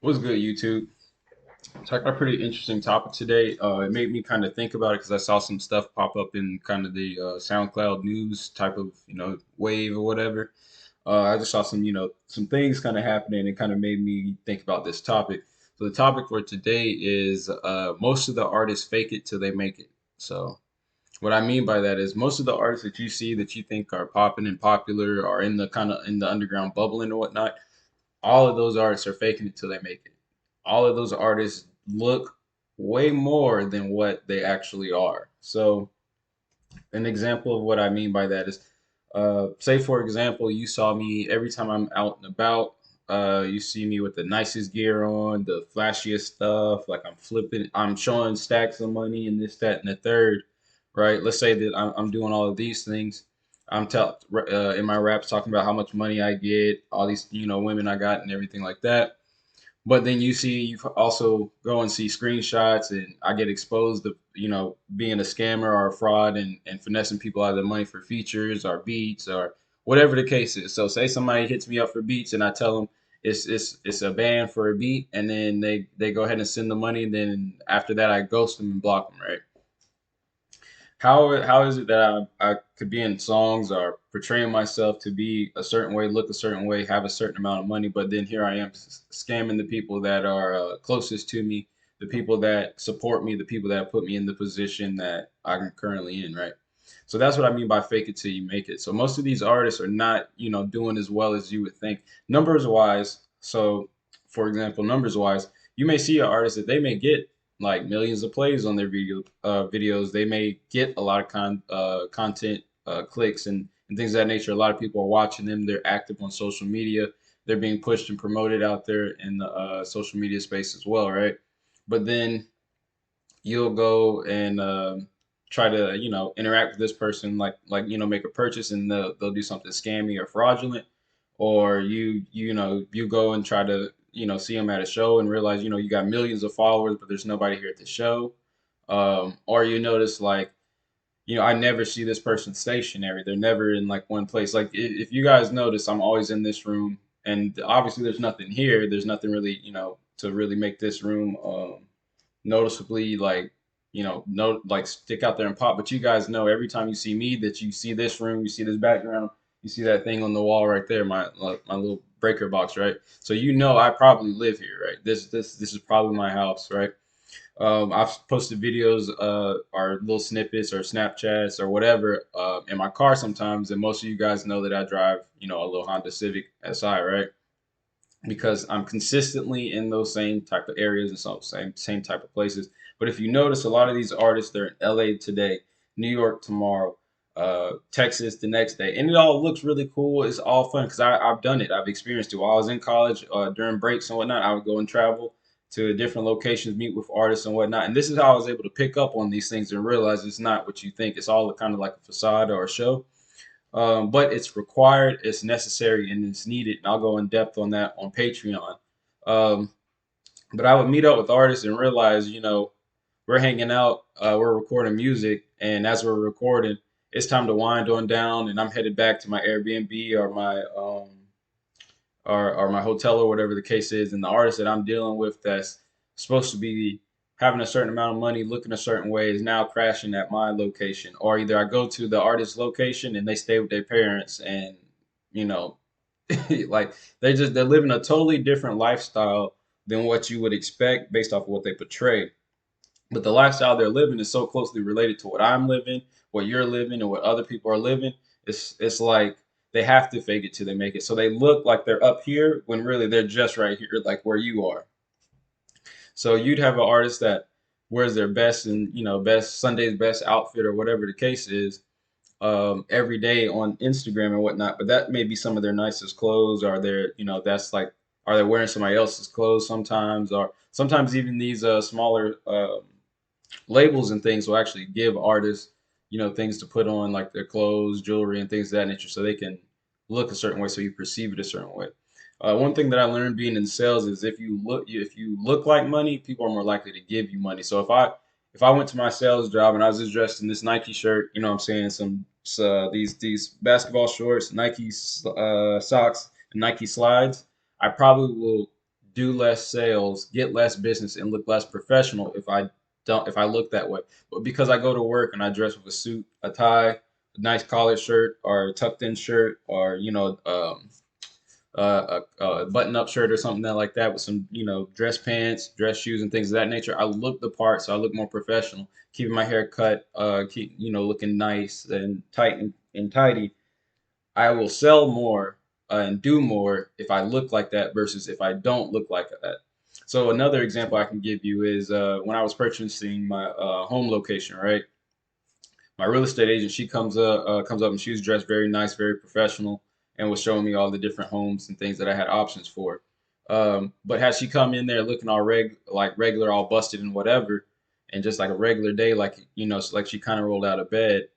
What's good, YouTube? Talking about a pretty interesting topic today. It made me kind of think about it because I saw some stuff pop up in kind of the SoundCloud news type of wave or whatever. I just saw some some things kind of happening and kind of made me think about this topic. So the topic for today is most of the artists fake it till they make it. So what I mean by that is most of the artists that you see that you think are popping and popular are in the kind of in the underground bubbling and whatnot. All of those artists are faking it till they make it. All of those artists look way more than what they actually are. So, an example of what I mean by that is, say for example, you saw me every time I'm out and about. You see me with the nicest gear on, the flashiest stuff. Like I'm flipping, I'm showing stacks of money and this, that, and the third. Right? Let's say that I'm doing all of these things. In my raps talking about how much money I get, all these women I got, and everything like that. But then you also go and see screenshots, and I get exposed to being a scammer or a fraud and finessing people out of their money for features or beats or whatever the case is. So say somebody hits me up for beats, and I tell them it's a ban for a beat, and then they go ahead and send the money, and then after that I ghost them and block them, right? How is it that I could be in songs or portraying myself to be a certain way, look a certain way, have a certain amount of money, but then here I am scamming the people that are closest to me, the people that support me, the people that put me in the position that I'm currently in, right? So that's what I mean by fake it till you make it. So most of these artists are not, doing as well as you would think, numbers wise. So, for example, numbers wise, you may see an artist that they may get like millions of plays on their videos. They may get a lot of content clicks and things of that nature. A lot of people are watching them. They're active on social media. They're being pushed and promoted out there in the social media space as well, right? But then you'll go and try to interact with this person like make a purchase, and they'll do something scammy or fraudulent, or you go and try to see them at a show and realize you got millions of followers but there's nobody here at the show. Or you notice like I never see this person stationary. They're never in like one place. Like if you guys notice, I'm always in this room, and obviously there's nothing here. There's nothing really to really make this room noticeably like no like stick out there and pop. But you guys know every time you see me that you see this room, you see this background, you see that thing on the wall right there, my little breaker box, right? So I probably live here, right? This is probably my house, right? I've posted videos or little snippets or Snapchats or whatever in my car sometimes, and most of you guys know that I drive a little Honda Civic Si, right? Because I'm consistently in those same type of areas and same type of places. But if you notice, a lot of these artists they're in LA today, New York tomorrow, Texas the next day, and it all looks really cool. It's all fun because I've done it. I've experienced it. While I was in college, during breaks and whatnot, I would go and travel to different locations, meet with artists and whatnot. And this is how I was able to pick up on these things and realize it's not what you think. It's all kind of like a facade or a show, but it's required, it's necessary, and it's needed. And I'll go in depth on that on Patreon. Um, but I would meet up with artists and realize, we're hanging out, we're recording music, and as we're recording, it's time to wind on down, and I'm headed back to my Airbnb or my hotel or whatever the case is. And the artist that I'm dealing with that's supposed to be having a certain amount of money, looking a certain way, is now crashing at my location. Or either I go to the artist's location and they stay with their parents, and you know, like they're living a totally different lifestyle than what you would expect based off of what they portray. But the lifestyle they're living is so closely related to what I'm living, what you're living, and what other people are living. It's like they have to fake it till they make it. So they look like they're up here when really they're just right here, like where you are. So you'd have an artist that wears their best and best Sunday's best outfit or whatever the case is every day on Instagram and whatnot. But that may be some of their nicest clothes, or their that's like are they wearing somebody else's clothes sometimes, or sometimes even these smaller labels and things will actually give artists, things to put on like their clothes, jewelry, and things of that nature, so they can look a certain way, so you perceive it a certain way. One thing that I learned being in sales is if you look like money, people are more likely to give you money. So if I went to my sales job and I was just dressed in this Nike shirt, I'm saying these basketball shorts, Nike socks, and Nike slides, I probably will do less sales, get less business, and look less professional if I look that way. But because I go to work and I dress with a suit, a tie, a nice collared shirt, or a tucked in shirt, or a button up shirt or something like that with some dress pants, dress shoes, and things of that nature, I look the part, so I look more professional. Keeping my hair cut, keep looking nice and tight and tidy. I will sell more and do more if I look like that versus if I don't look like that. So another example I can give you is when I was purchasing my home location, right? My real estate agent, she comes up and she was dressed very nice, very professional, and was showing me all the different homes and things that I had options for. But had she come in there looking all like regular, all busted and whatever, and just like a regular day, like like she kind of rolled out of bed,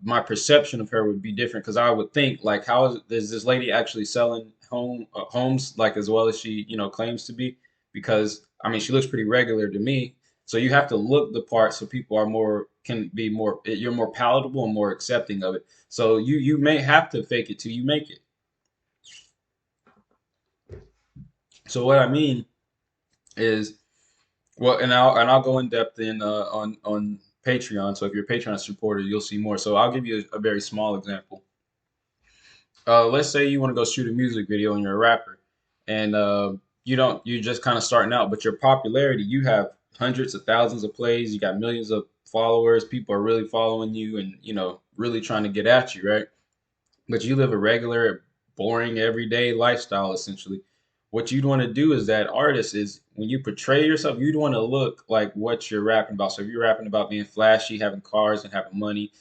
my perception of her would be different because I would think like, is this lady actually selling homes like as well as she claims to be? Because I mean, she looks pretty regular to me, so you have to look the part so people are more can be more you're more palatable and more accepting of it. So you may have to fake it till you make it. So what I mean is, well, and I'll go in depth in on Patreon. So if you're a Patreon supporter, you'll see more. So I'll give you a very small example. Let's say you want to go shoot a music video and you're a rapper, and you're just kind of starting out, but your popularity, you have hundreds of thousands of plays, you got millions of followers, people are really following you, and really trying to get at you, right? But you live a regular, boring, everyday lifestyle essentially. What you'd want to do as that artist is when you portray yourself, you'd want to look like what you're rapping about. So if you're rapping about being flashy, having cars, and having money,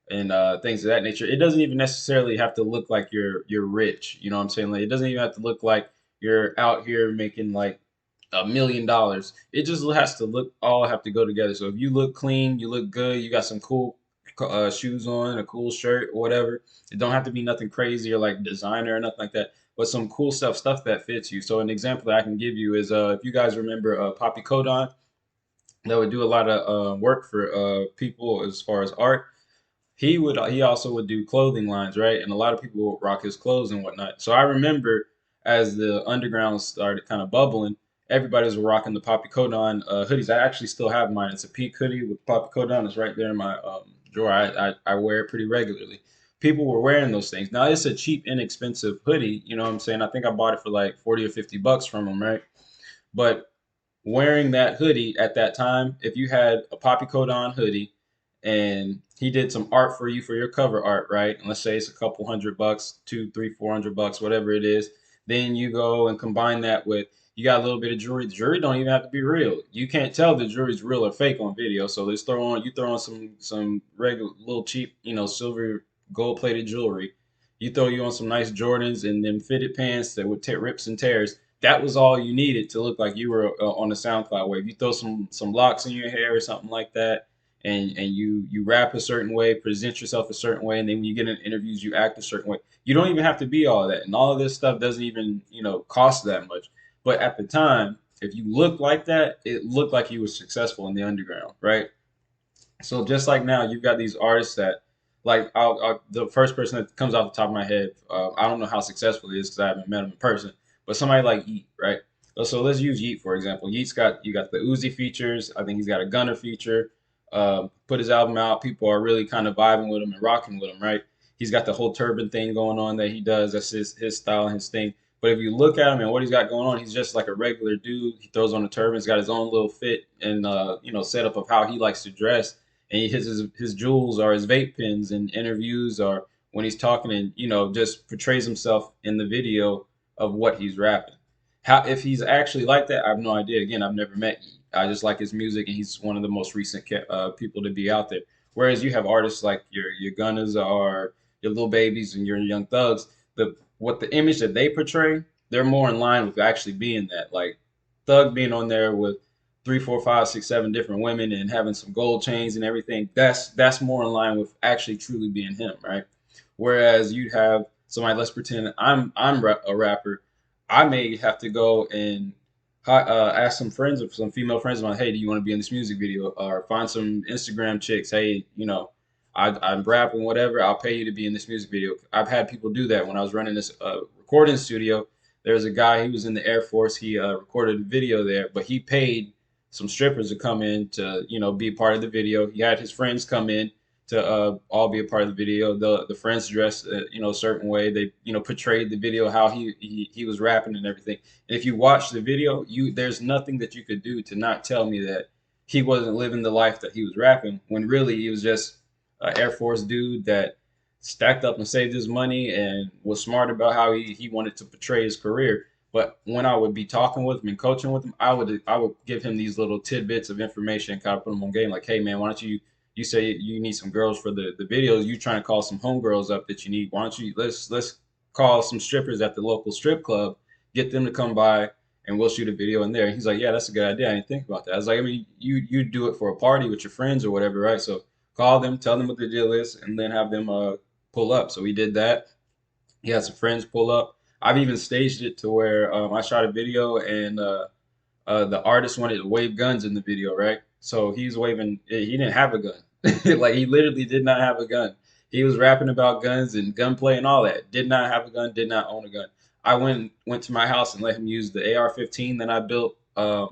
and things of that nature, it doesn't even necessarily have to look like you're rich. You know what I'm saying? Like it doesn't even have to look like you're out here making like $1 million. It just has to look all have to go together. So if you look clean, you look good, you got some cool shoes on, a cool shirt, or whatever. It don't have to be nothing crazy or like designer or nothing like that, but some cool stuff that fits you. So an example that I can give you is if you guys remember Poppy Kodon, that would do a lot of work for people as far as art. He also would do clothing lines, right? And a lot of people would rock his clothes and whatnot. So I remember as the underground started kind of bubbling, everybody was rocking the Poppy Kodon hoodies. I actually still have mine. It's a peak hoodie with Poppy Kodon. It's right there in my drawer. I wear it pretty regularly. People were wearing those things. Now it's a cheap, inexpensive hoodie. You know what I'm saying? I think I bought it for like 40 or $50 from them, right? But wearing that hoodie at that time, if you had a Poppy Codon hoodie and he did some art for you for your cover art, right? And let's say it's a couple $100, two, three, $400, whatever it is. Then you go and combine that with you got a little bit of jewelry. The jewelry don't even have to be real. You can't tell the jewelry's real or fake on video. So let's throw on some regular little cheap, silver gold plated jewelry. You throw you on some nice Jordans and then fitted pants that would rips and tears. That was all you needed to look like you were on the SoundCloud wave. You throw some locks in your hair or something like that, and you rap a certain way, present yourself a certain way, and then when you get in interviews, you act a certain way. You don't even have to be all that, and all of this stuff doesn't even cost that much. But at the time, if you look like that, it looked like you were successful in the underground, right? So just like now, you've got these artists that, like, the first person that comes off the top of my head, I don't know how successful he is because I haven't met him in person, but somebody like Yeet, right? So let's use Yeet for example. You got the Uzi features. I think he's got a Gunner feature. Put his album out. People are really kind of vibing with him and rocking with him, right? He's got the whole turban thing going on that he does. That's his style and his thing. But if you look at him and what he's got going on, he's just like a regular dude. He throws on a turban. He's got his own little fit and setup of how he likes to dress, and his jewels are his vape pens in interviews or when he's talking and just portrays himself in the video of what he's rapping. How if he's actually like that, I have no idea. Again, I've never met Yeet. I just like his music, and he's one of the most recent people to be out there. Whereas you have artists like your Gunners or your Little Babies and your Young Thugs, the image that they portray, they're more in line with actually being that. Like Thug being on there with three, four, five, six, seven different women and having some gold chains and everything. That's more in line with actually truly being him, right? Whereas you'd have somebody. Let's pretend a rapper. I may have to go and ask some friends of some female friends of mine, hey, do you want to be in this music video? Or find some Instagram chicks, hey, I'm rapping, whatever. I'll pay you to be in this music video. I've had people do that when I was running this recording studio. There's a guy, he was in the Air Force. He recorded a video there, but he paid some strippers to come in to, be part of the video. He had his friends come in to all be a part of the video. The friends dressed, a certain way. They, portrayed the video how he was rapping and everything. And if you watch the video, there's nothing that you could do to not tell me that he wasn't living the life that he was rapping. When really he was just an Air Force dude that stacked up and saved his money and was smart about how he wanted to portray his career. But when I would be talking with him and coaching with him, I would give him these little tidbits of information and kind of put him on game. Like, hey man, why don't you say you need some girls for the videos? You trying to call some homegirls up that you need? Why don't you let's call some strippers at the local strip club, get them to come by, and we'll shoot a video in there. And he's like, yeah, that's a good idea. I didn't think about that. I was like, I mean, you do it for a party with your friends or whatever, right? So call them, tell them what the deal is, and then have them pull up. So we did that. He had some friends pull up. I've even staged it to where I shot a video and the artist wanted to wave guns in the video, right? So he's waving. He didn't have a gun. Like he literally did not have a gun. He was rapping about guns and gunplay and all that. Did not have a gun. Did not own a gun. I went to my house and let him use the AR-15 that I built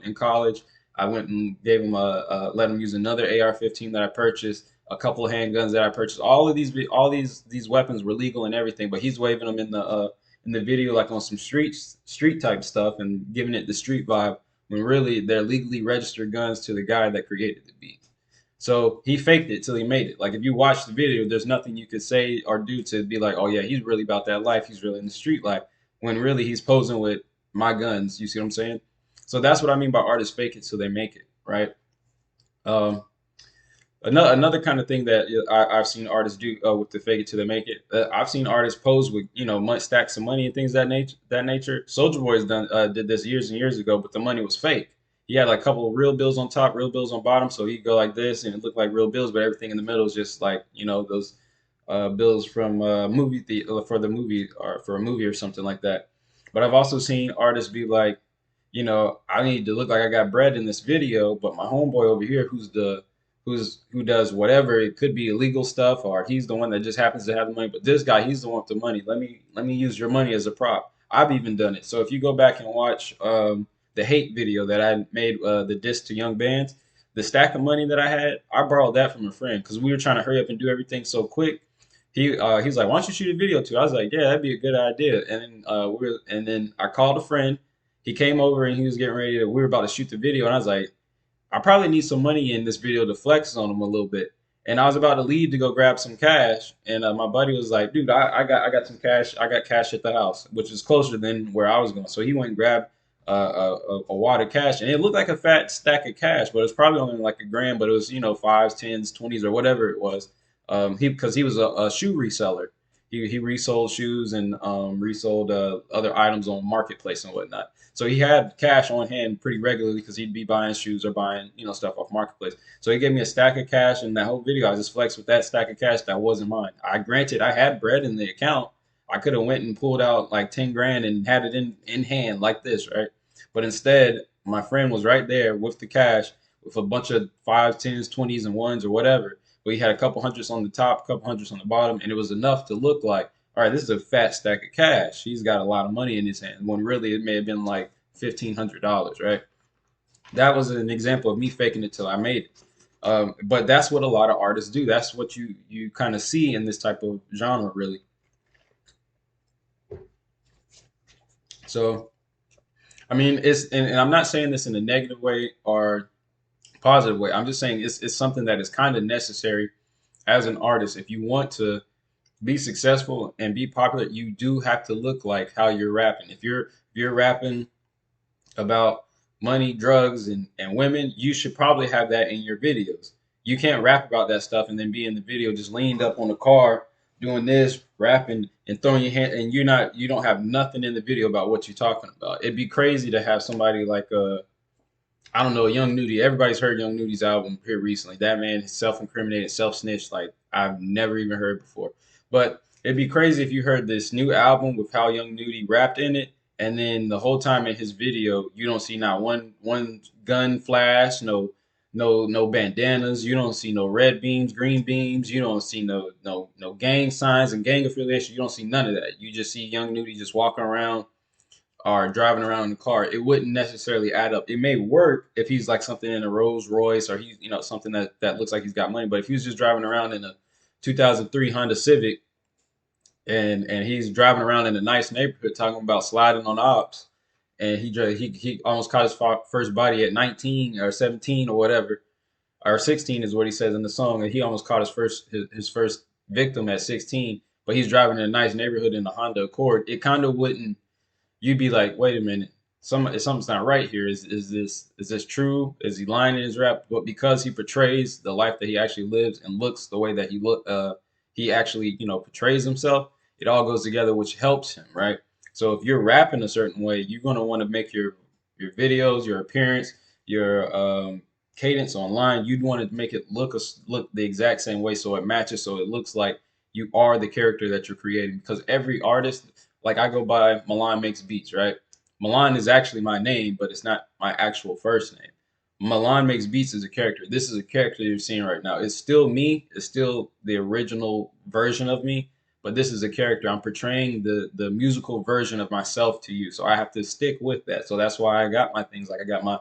in college. I went and gave him let him use another AR-15 that I purchased, a couple of handguns that I purchased. All these weapons were legal and everything, but he's waving them in the video like on some street type stuff and giving it the street vibe when really they're legally registered guns to the guy that created the beat. So he faked it till he made it. Like if you watch the video, there's nothing you could say or do to be like, oh yeah, he's really about that life. He's really in the street life. When really he's posing with my guns. You see what I'm saying? So that's what I mean by artists fake it till they make it, right? Um, another kind of thing that I've seen artists do with the fake it till they make it. I've seen artists pose with much stacks of money and things that nature. Soldier Boy has did this years and years ago, but the money was fake. He had like a couple of real bills on top, real bills on bottom, so he'd go like this, and it looked like real bills, but everything in the middle is just like those bills from for the movie or for a movie or something like that. But I've also seen artists be like, I need to look like I got bread in this video, but my homeboy over here, who does whatever, it could be illegal stuff, or he's the one that just happens to have the money. But this guy, he's the one with the money. Let me use your money as a prop. I've even done it. So if you go back and watch the hate video that I made, the diss to Young Bands, the stack of money that I had, I borrowed that from a friend because we were trying to hurry up and do everything so quick. He's like, why don't you shoot a video too? I was like, yeah, that'd be a good idea. And then I called a friend. He came over and he was getting ready to. We were about to shoot the video, and I was like, I probably need some money in this video to flex on him a little bit. And I was about to leave to go grab some cash, and my buddy was like, "Dude, I got some cash. I got cash at the house, which is closer than where I was going." So he went and grabbed a wad of cash, and it looked like a fat stack of cash, but it was probably only like a grand. But it was fives, tens, twenties, or whatever it was. Because he was a shoe reseller. He resold shoes and resold other items on marketplace and whatnot. So he had cash on hand pretty regularly because he'd be buying shoes or buying stuff off marketplace. So he gave me a stack of cash, and that whole video I just flexed with that stack of cash that wasn't mine. Granted I had bread in the account. I could have went and pulled out like 10 grand and had it in hand like this, right? But instead, my friend was right there with the cash with a bunch of fives, tens, twenties, and ones or whatever. But he had a couple hundreds on the top, a couple hundreds on the bottom, and it was enough to look like, all right, this is a fat stack of cash. He's got a lot of money in his hand. When really it may have been like $1,500, right? That was an example of me faking it till I made it. But that's what a lot of artists do. That's what you kind of see in this type of genre, really. So, I mean, and I'm not saying this in a negative way or positive way. I'm just saying it's something that is kind of necessary as an artist. If you want to be successful and be popular, you do have to look like how you're rapping. If you're rapping about money, drugs, and women, you should probably have that in your videos. You can't rap about that stuff and then be in the video just leaned up on the car doing this, rapping and throwing your hand, and you don't have nothing in the video about what you're talking about. It'd be crazy to have somebody like I don't know, Young Nudie. Everybody's heard Young Nudie's album here recently. That man is self-incriminated, self-snitched like I've never even heard before. But it'd be crazy if you heard this new album with how Young Nudie rapped in it, and then the whole time in his video, you don't see not one gun flash, no bandanas. You don't see no red beams, green beams. You don't see no gang signs and gang affiliation. You don't see none of that. You just see Young Nudie just walking around are driving around in the car, it wouldn't necessarily add up. It may work if he's like something in a Rolls Royce, or he's, something that looks like he's got money. But if he was just driving around in a 2003 Honda Civic, and he's driving around in a nice neighborhood talking about sliding on ops, and he almost caught his first body at 19 or 17 or whatever, or 16 is what he says in the song, and he almost caught his first victim at 16. But he's driving in a nice neighborhood in a Honda Accord. It kind of wouldn't. You'd be like, wait a minute, something's not right here. Is this true? Is he lying in his rap? But because he portrays the life that he actually lives and looks the way that he actually portrays himself. It all goes together, which helps him, right? So if you're rapping a certain way, you're gonna want to make your videos, your appearance, your cadence online. You'd want to make it look the exact same way, so it matches, so it looks like you are the character that you're creating. Because every artist, like I go by Milan Makes Beats, right? Milan is actually my name, but it's not my actual first name. Milan Makes Beats is a character. This is a character you're seeing right now. It's still me. It's still the original version of me, but this is a character. I'm portraying the musical version of myself to you. So I have to stick with that. So that's why I got my things. Like I got my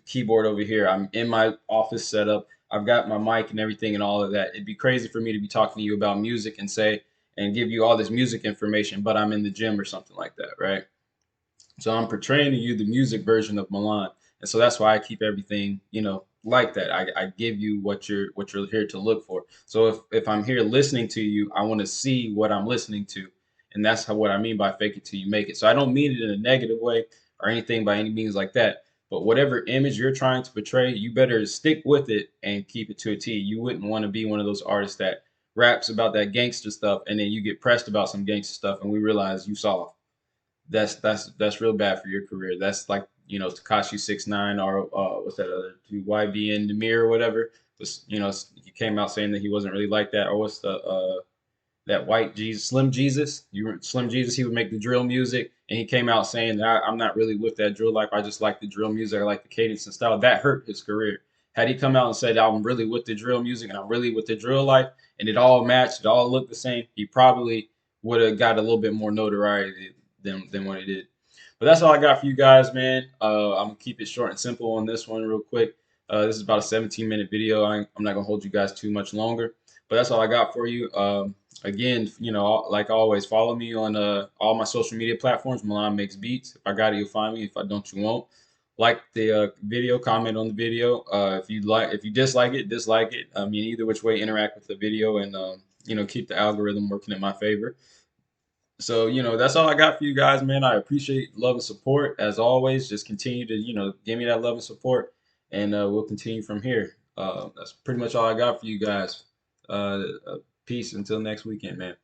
keyboard over here. I'm in my office setup. I've got my mic and everything and all of that. It'd be crazy for me to be talking to you about music and give you all this music information, but I'm in the gym or something like that, right? So I'm portraying to you the music version of Milan, and so that's why I keep everything, like that. I give you what you're here to look for. So if I'm here listening to you, I want to see what I'm listening to, and that's what I mean by fake it till you make it. So I don't mean it in a negative way or anything by any means like that. But whatever image you're trying to portray, you better stick with it and keep it to a T. You wouldn't want to be one of those artists that raps about that gangster stuff, and then you get pressed about some gangster stuff, and we realize you soft. That's real bad for your career. That's like Takashi 6ix9ine, or what's that other dude, YBN Demir or whatever. Was he came out saying that he wasn't really like that, or what's the that white Jesus, Slim Jesus. Slim Jesus. He would make the drill music, and he came out saying that I'm not really with that drill life. I just like the drill music. I like the cadence and style. That hurt his career. Had he come out and said I'm really with the drill music and I'm really with the drill life, and it all matched, it all looked the same, he probably would have got a little bit more notoriety than what he did. But that's all I got for you guys, man. I'm gonna keep it short and simple on this one, real quick. This is about a 17-minute video. I'm not gonna hold you guys too much longer, but that's all I got for you. Again, like always, follow me on all my social media platforms. Milan Makes Beats. If I got it, you'll find me. If I don't, you won't. Like the video, comment on the video. If you dislike it, dislike it. I mean, either which way, interact with the video, and keep the algorithm working in my favor. So, that's all I got for you guys, man. I appreciate love and support as always. Just continue to, give me that love and support, and we'll continue from here. That's pretty much all I got for you guys. Peace until next weekend, man.